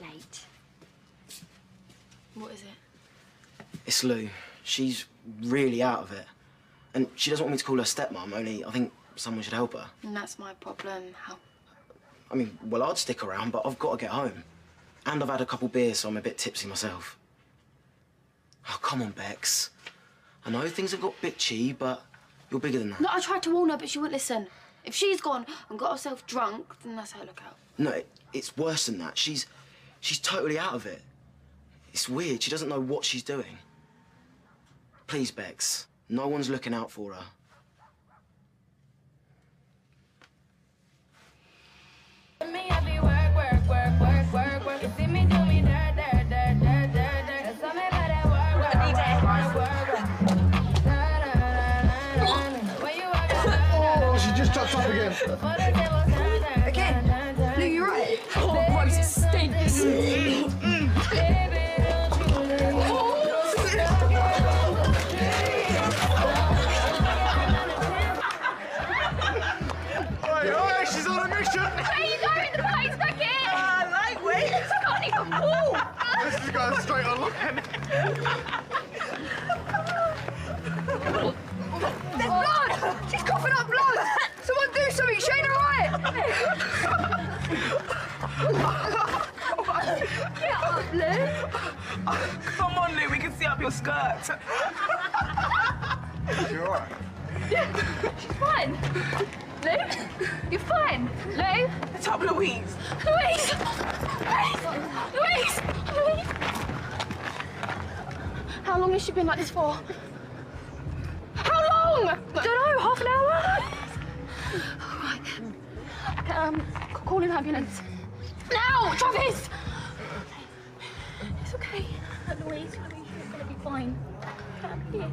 late. What is it? It's Lou. She's really out of it. And she doesn't want me to call her stepmom, only I think someone should help her. And that's my problem. How? I mean, well, I'd stick around, but I've got to get home. And I've had a couple beers, so I'm a bit tipsy myself. Oh, come on, Bex. I know things have got bitchy, but you're bigger than that. No, I tried to warn her, but she wouldn't listen. If she's gone and got herself drunk, then that's her lookout. No, it's worse than that. She's totally out of it. It's weird. She doesn't know what she's doing. Please, Bex. No one's looking out for her. Oh, she just touched up again. Again? Lou, you're right. Oh, gross, it stinks. Oi, she's on a mission. Where are you going? The party's back in. Lightweight. I can't even walk. This is going straight on. Look at me. There's blood! She's coughing up blood! Someone do something, she ain't alright! Get up, Lou! Come on, Lou, we can see up your skirt. You all right? She's fine. Lou? You're fine. Lou? It's up, Louise. Louise! Louise! Louise! How long has she been like this for? How long? I don't know, half an hour? All right. Call an ambulance. Now, Travis! It's okay. Louise, you're gonna be fine. Come here.